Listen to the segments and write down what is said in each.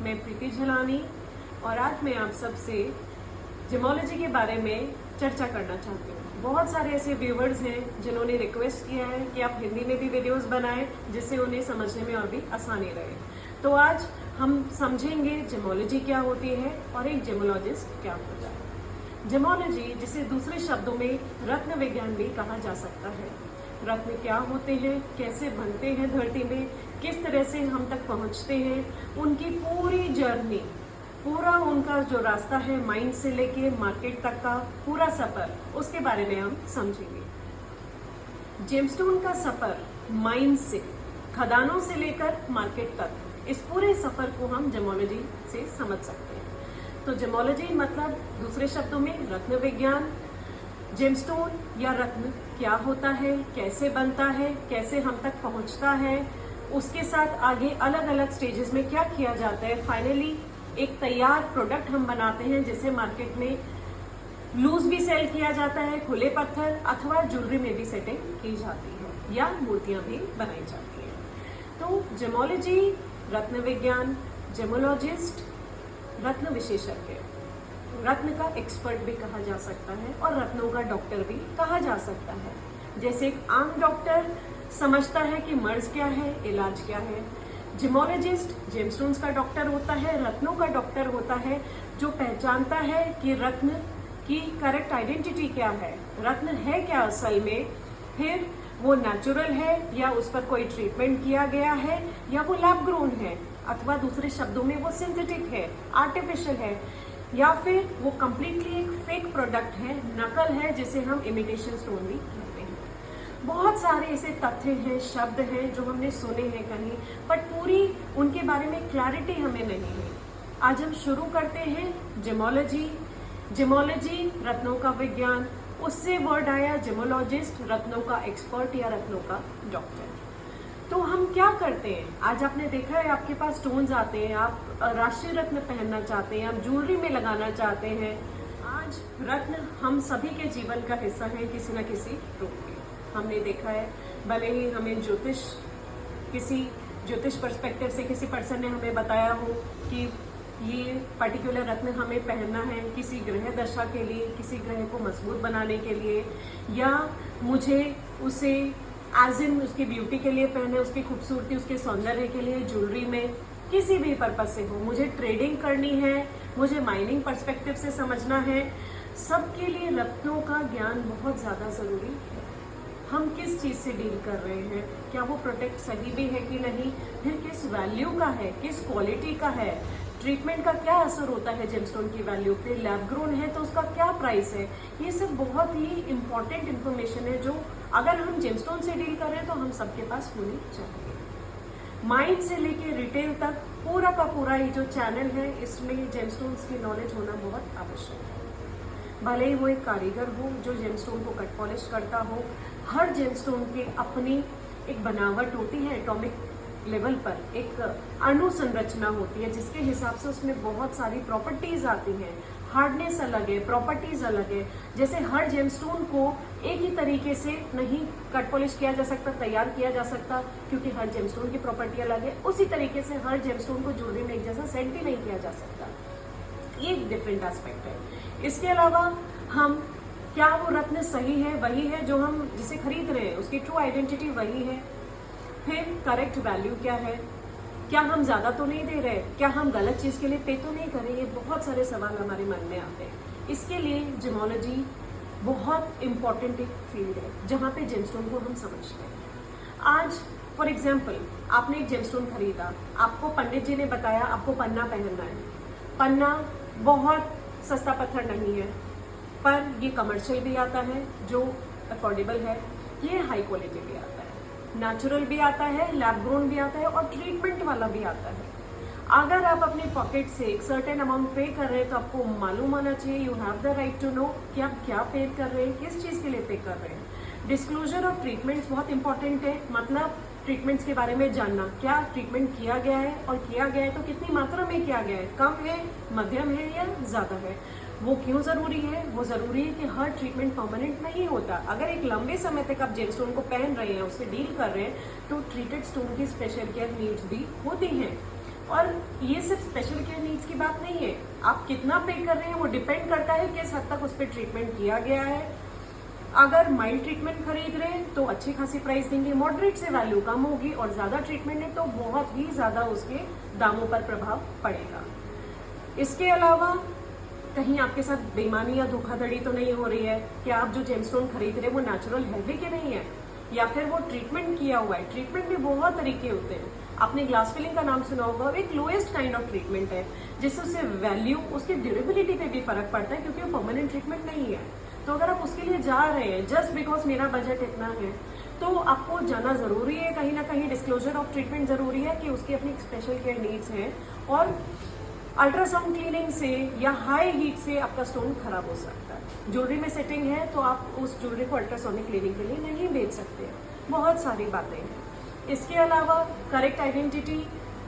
मैं प्रीति झलानी और आज मैं आप सबसे जेमोलॉजी के बारे में चर्चा करना चाहती हूँ। बहुत सारे ऐसे व्यूवर्स हैं जिन्होंने रिक्वेस्ट किया है कि आप हिंदी में भी वीडियोस बनाएं जिससे उन्हें समझने में और भी आसानी रहे। तो आज हम समझेंगे जेमोलॉजी क्या होती है और एक जेमोलॉजिस्ट क्या होता है। जेमोलॉजी, जिसे दूसरे शब्दों में रत्न विज्ञान भी कहा जा सकता है। रत्न क्या होते हैं, कैसे बनते हैं धरती में, किस तरह से हम तक पहुंचते हैं, उनकी पूरी जर्नी, पूरा उनका जो रास्ता है माइंड से लेके मार्केट तक का पूरा सफर, उसके बारे में हम समझेंगे। जेमस्टोन का सफर माइंड से, खदानों से लेकर मार्केट तक, इस पूरे सफर को हम जेमोलॉजी से समझ सकते हैं। तो जेमोलॉजी मतलब दूसरे शब्दों में रत्न विज्ञान। जेमस्टोन या रत्न क्या होता है, कैसे बनता है, कैसे हम तक पहुंचता है, उसके साथ आगे अलग अलग स्टेजेस में क्या किया जाता है। फाइनली एक तैयार प्रोडक्ट हम बनाते हैं जिसे मार्केट में लूज भी सेल किया जाता है, खुले पत्थर अथवा ज्वेलरी में भी सेटिंग की जाती है या मूर्तियां भी बनाई जाती हैं। तो जेमोलॉजी रत्न विज्ञान, जेमोलॉजिस्ट रत्न विशेषज्ञ, रत्न का एक्सपर्ट भी कहा जा सकता है और रत्नों का डॉक्टर भी कहा जा सकता है। जैसे एक आम डॉक्टर समझता है कि मर्ज क्या है, इलाज क्या है, जेमोलॉजिस्ट जेमस्टोन्स का डॉक्टर होता है, रत्नों का डॉक्टर होता है, जो पहचानता है कि रत्न की करेक्ट आइडेंटिटी क्या है, रत्न है क्या असल में, फिर वो नेचुरल है या उस पर कोई ट्रीटमेंट किया गया है या वो लैब ग्रोन है, अथवा दूसरे शब्दों में वो सिंथेटिक है, आर्टिफिशियल है, या फिर वो कंप्लीटली एक फेक प्रोडक्ट है, नकल है, जिसे हम इमिटेशन स्टोन भी कहते हैं। बहुत सारे ऐसे तथ्य हैं, शब्द हैं जो हमने सुने हैं कहीं, बट पूरी उनके बारे में क्लैरिटी हमें नहीं है। आज हम शुरू करते हैं जेमोलॉजी। जेमोलॉजी रत्नों का विज्ञान, उससे वर्ड आया जेमोलॉजिस्ट, रत्नों का एक्सपर्ट या रत्नों का डॉक्टर। तो हम क्या करते हैं, आज आपने देखा है आपके पास स्टोन्स आते हैं, आप राष्ट्रीय रत्न पहनना चाहते हैं, आप ज्वेलरी में लगाना चाहते हैं। आज रत्न हम सभी के जीवन का हिस्सा है किसी न किसी रूप में। हमने देखा है, भले ही हमें किसी ज्योतिष पर्सपेक्टिव से किसी पर्सन ने हमें बताया हो कि ये पर्टिकुलर रत्न हमें पहनना है किसी ग्रह दशा के लिए, किसी ग्रह को मजबूत बनाने के लिए, या मुझे उसे एज इन उसकी ब्यूटी के लिए पहने, उसकी खूबसूरती, उसके सौंदर्य के लिए ज्वेलरी में, किसी भी पर्पज से हो, मुझे ट्रेडिंग करनी है, मुझे माइनिंग पर्सपेक्टिव से समझना है, सबके लिए रत्नों का ज्ञान बहुत ज़्यादा ज़रूरी है। हम किस चीज़ से डील कर रहे हैं, क्या वो प्रोडक्ट सही भी है कि नहीं, फिर किस वैल्यू का है, किस क्वालिटी का है, ट्रीटमेंट का क्या असर होता है जेमस्टोन की वैल्यू पे, लैब ग्रोन है तो उसका क्या प्राइस है। ये सब बहुत ही इंपॉर्टेंट इन्फॉर्मेशन है जो अगर हम जेमस्टोन से डील कर रहे हैं तो हम सबके पास होनी चाहिए। माइंड से लेके रिटेल तक पूरा का पूरा ये जो चैनल है, इसमें जेमस्टोन्स की नॉलेज होना बहुत आवश्यक है। भले ही वो एक कारीगर हो जो जेमस्टोन को कट पॉलिश करता हो, हर जेमस्टोन की अपनी एक बनावट होती है, एटॉमिक लेवल पर एक अणु संरचना होती है जिसके हिसाब से उसमें बहुत सारी प्रॉपर्टीज आती हैं। हार्डनेस अलग है, प्रॉपर्टीज अलग है। जैसे हर जेमस्टोन को एक ही तरीके से नहीं कट पॉलिश किया जा सकता, तैयार किया जा सकता, क्योंकि हर जेमस्टोन की प्रॉपर्टी अलग है। उसी तरीके से हर जेमस्टोन को ज्वेलरी में एक जैसा सेट भी नहीं किया जा सकता। ये एक डिफरेंट एस्पेक्ट है। इसके अलावा हम क्या वो रत्न सही है, वही है जो हम जिसे खरीद रहे हैं, उसकी ट्रू आइडेंटिटी वही है। फिर करेक्ट वैल्यू क्या है, क्या हम ज्यादा तो नहीं दे रहे, क्या हम गलत चीज के लिए पे तो नहीं कर रहे, ये बहुत सारे सवाल हमारे मन में आते हैं। इसके लिए जेमोलॉजी बहुत इंपॉर्टेंट एक फील्ड है जहाँ पे जेमस्टोन को हम समझते हैं। आज फॉर एग्जाम्पल आपने एक जेमस्टोन खरीदा, आपको पंडित जी ने बताया आपको पन्ना पहनना है। पन्ना बहुत सस्ता पत्थर नहीं है, पर ये कमर्शियल भी आता है जो अफोर्डेबल है, ये हाई क्वालिटी भी आता है, नेचुरल भी आता है, लैब ग्रोन भी आता है और ट्रीटमेंट वाला भी आता है। अगर आप अपने पॉकेट से एक सर्टेन अमाउंट पे कर रहे हैं तो आपको मालूम होना चाहिए, you have the right to know कि आप क्या पे कर रहे हैं, किस चीज़ के लिए पे कर रहे हैं। डिस्क्लोजर ऑफ ट्रीटमेंट्स बहुत इंपॉर्टेंट है, मतलब ट्रीटमेंट्स के बारे में जानना, क्या ट्रीटमेंट किया गया है और किया गया है तो कितनी मात्रा में किया गया है, कम है, मध्यम है या ज़्यादा है। वो क्यों ज़रूरी है? वो ज़रूरी है कि हर ट्रीटमेंट परमानेंट नहीं होता। अगर एक लंबे समय तक आप जेमस्टोन को पहन रहे हैं, उससे डील कर रहे हैं, तो ट्रीटेड स्टोन की स्पेशल केयर नीड्स भी होती हैं। और ये सिर्फ स्पेशल केयर नीड्स की बात नहीं है, आप कितना पे कर रहे हैं वो डिपेंड करता है किस हद तक उस पर ट्रीटमेंट किया गया है। अगर माइल्ड ट्रीटमेंट खरीद रहे हैं तो अच्छी खासी प्राइस देंगे, मॉडरेट से वैल्यू कम होगी, और ज्यादा ट्रीटमेंट है तो बहुत ही ज्यादा उसके दामों पर प्रभाव पड़ेगा। इसके अलावा कहीं आपके साथ बेईमानी या धोखाधड़ी तो नहीं हो रही है कि आप जो जेमस्टोन खरीद रहे हैं वो नेचुरल है भी कि नहीं है, या फिर वो ट्रीटमेंट किया हुआ है। ट्रीटमेंट में बहुत तरीके होते हैं, आपने ग्लास फिलिंग का नाम सुना होगा, एक लोएस्ट काइंड ऑफ ट्रीटमेंट है जिससे उससे वैल्यू, उसकी ड्यूरेबिलिटी पे भी फर्क पड़ता है क्योंकि वो परमानेंट ट्रीटमेंट नहीं है। तो अगर आप उसके लिए जा रहे हैं जस्ट बिकॉज मेरा बजट इतना है, तो आपको जाना जरूरी है, कहीं ना कहीं डिस्क्लोजर ऑफ ट्रीटमेंट जरूरी है कि उसकी अपनी स्पेशल केयर नीड्स हैं, और अल्ट्रासाउंड क्लीनिंग से या हाई हीट से आपका स्टोन खराब हो सकता है। ज्वेलरी में सेटिंग है तो आप उस ज्वेलरी को अल्ट्रासोनिक क्लीनिंग के लिए नहीं बेच सकते। बहुत सारी बातें हैं। इसके अलावा करेक्ट आइडेंटिटी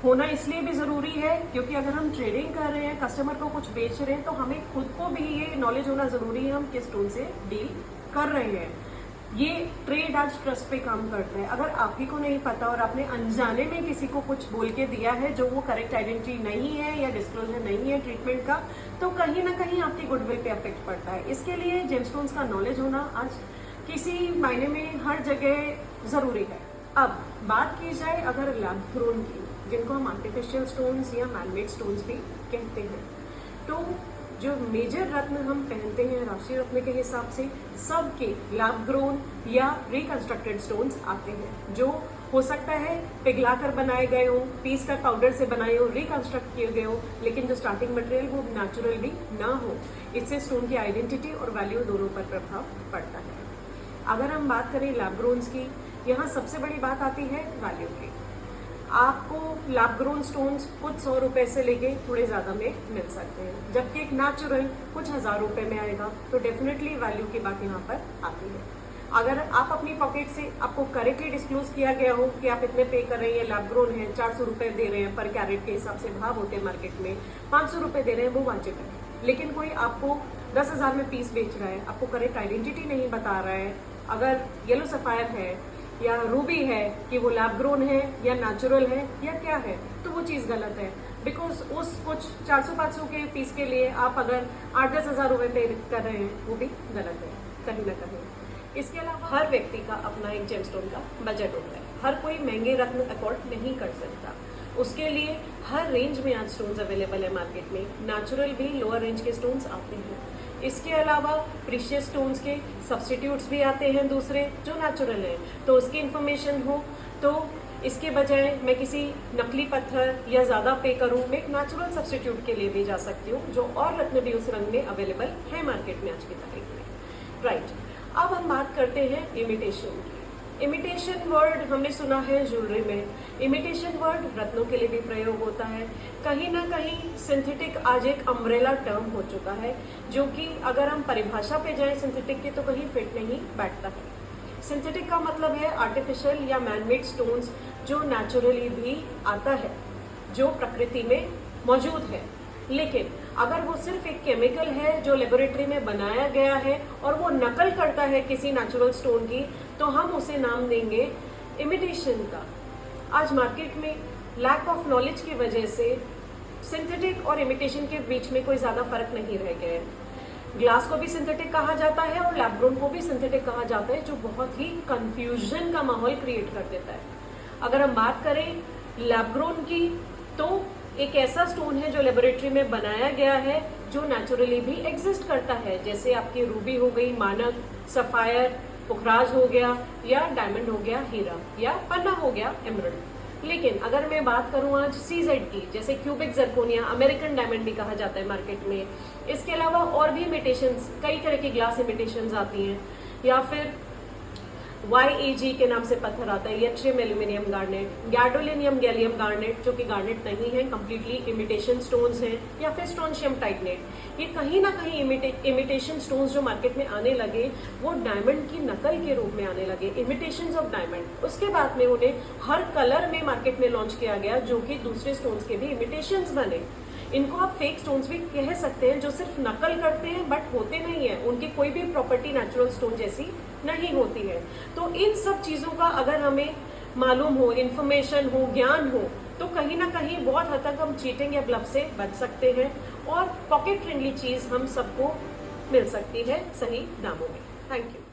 होना इसलिए भी जरूरी है क्योंकि अगर हम ट्रेडिंग कर रहे हैं, कस्टमर को कुछ बेच रहे हैं, तो हमें खुद को भी ये नॉलेज होना जरूरी है हम किस स्टोन से डील कर रहे हैं। ये ट्रेड आज ट्रस्ट पे काम करता है। अगर आप ही को नहीं पता और आपने अनजाने में किसी को कुछ बोल के दिया है जो वो करेक्ट आइडेंटिटी नहीं है या डिस्क्लोजर नहीं है ट्रीटमेंट का, तो कहीं ना कहीं आपकी गुडविल पे अफेक्ट पड़ता है। इसके लिए जेमस्टोन्स का नॉलेज होना आज किसी मायने में हर जगह जरूरी है। अब बात की जाए अगर लैब ग्रोन की, जिनको हम आर्टिफिशियल स्टोन्स या मैनमेड स्टोन्स भी कहते हैं, तो जो मेजर रत्न हम पहनते हैं राशि रत्न के हिसाब से, सबके लैब ग्रोन या रिकंस्ट्रक्टेड स्टोन्स आते हैं, जो हो सकता है पिघलाकर बनाए गए हो, पीस कर पाउडर से बनाए हो, रिकंस्ट्रक्ट किए गए हो, लेकिन जो स्टार्टिंग मटेरियल वो नेचुरल भी ना हो। इससे स्टोन की आइडेंटिटी और वैल्यू दोनों पर प्रभाव पड़ता है। अगर हम बात करें लैब ग्रोन्स की, यहाँ सबसे बड़ी बात आती है वैल्यू की। आपको लैब ग्रोन स्टोन्स कुछ 100 रुपए से लेके थोड़े ज्यादा में मिल सकते हैं, जबकि एक नेचुरल कुछ 1000 रुपए में आएगा। तो डेफिनेटली वैल्यू की बात यहाँ पर आती है। अगर आप अपनी पॉकेट से, आपको करेक्टली डिस्क्लोज किया गया हो कि आप इतने पे कर रहे हैं, लैब ग्रोन है, 400 रुपए दे रहे हैं पर कैरेट के हिसाब से भाव होते हैं मार्केट में, 500 रुपए दे रहे हैं, वो वाजिब है। लेकिन कोई आपको 10,000 में पीस बेच रहा है, आपको करेक्ट आइडेंटिटी नहीं बता रहा है, अगर येलो सफायर है या रूबी है कि वो लैब ग्रोन है या नेचुरल है या क्या है, तो वो चीज गलत है। बिकॉज उस कुछ 400-500 के पीस के लिए आप अगर 8-10 हजार रुपए पे कर रहे हैं, वो भी गलत है कहीं ना कहीं। इसके अलावा हर व्यक्ति का अपना एक जेमस्टोन का बजट होता है, हर कोई महंगे रत्न अफोर्ड नहीं कर सकता। उसके लिए हर रेंज में आज स्टोन्स अवेलेबल है मार्केट में, नेचुरल भी लोअर रेंज के स्टोन्स आते हैं। इसके अलावा प्रीशियस स्टोन्स के सब्स्टिट्यूट्स भी आते हैं दूसरे जो नेचुरल हैं, तो उसकी इन्फॉर्मेशन हो तो इसके बजाय मैं किसी नकली पत्थर या ज्यादा पे करूं, मैं एक नेचुरल सब्स्टिट्यूट के लिए भी जा सकती हूँ, जो और रत्न भी उस रंग में अवेलेबल है मार्केट में आज की तारीख में। राइट, अब हम बात करते हैं इमिटेशन की। इमिटेशन वर्ड हमने सुना है ज्वेलरी में, इमिटेशन वर्ड रत्नों के लिए भी प्रयोग होता है। कहीं ना कहीं सिंथेटिक आज एक अम्ब्रेला टर्म हो चुका है, जो कि अगर हम परिभाषा पे जाएं सिंथेटिक की तो कहीं फिट नहीं बैठता है। सिंथेटिक का मतलब है आर्टिफिशियल या मैनमेड स्टोन्स जो नेचुरली भी आता है, जो प्रकृति में मौजूद है, लेकिन अगर वो सिर्फ एक केमिकल है जो लेबोरेटरी में बनाया गया है और वो नकल करता है किसी नेचुरल स्टोन की, तो हम उसे नाम देंगे इमिटेशन का। आज मार्केट में लैक ऑफ नॉलेज की वजह से सिंथेटिक और इमिटेशन के बीच में कोई ज्यादा फर्क नहीं रह गया है। ग्लास को भी सिंथेटिक कहा जाता है और लैब ग्रोन को भी सिंथेटिक कहा जाता है, जो बहुत ही कंफ्यूजन का माहौल क्रिएट कर देता है। अगर हम बात करें लैब ग्रोन की, तो एक ऐसा स्टोन है जो लेबोरेटरी में बनाया गया है, जो नेचुरली भी एग्जिस्ट करता है, जैसे आपकी रूबी हो गई, मानक, सफायर, पुखराज हो गया, या डायमंड हो गया, हीरा, या पन्ना हो गया, एमरल्ड। लेकिन अगर मैं बात करूं आज CZ की, जैसे क्यूबिक जर्कोनिया, अमेरिकन डायमंड भी कहा जाता है मार्केट में, इसके अलावा और भी इमिटेशंस, कई तरह की ग्लास इमिटेशंस आती हैं, या फिर YAG के नाम से पत्थर आता है, yttrium aluminium garnet, gadolinium gallium garnet, जो कि गार्नेट नहीं है, कंप्लीटली इमिटेशन स्टोन्स हैं, या फिर स्ट्रोंशियम टाइटनेट। ये कहीं ना कहीं इमिटेशन स्टोन्स जो मार्केट में आने लगे, वो डायमंड की नकल के रूप में आने लगे, इमिटेशंस ऑफ डायमंड। उसके बाद में उन्हें हर कलर में मार्केट में लॉन्च किया गया, जो कि दूसरे स्टोन्स के भी इमिटेशंस बने। इनको आप फेक स्टोन्स भी कह सकते हैं, जो सिर्फ नकल करते हैं बट होते नहीं है, उनकी कोई भी प्रॉपर्टी नेचुरल स्टोन जैसी नहीं होती है। तो इन सब चीजों का अगर हमें मालूम हो, इन्फॉर्मेशन हो, ज्ञान हो, तो कहीं ना कहीं बहुत हद तक हम चीटिंग या ब्लफ से बच सकते हैं और पॉकेट फ्रेंडली चीज हम सबको मिल सकती है सही दामों में। Thank you.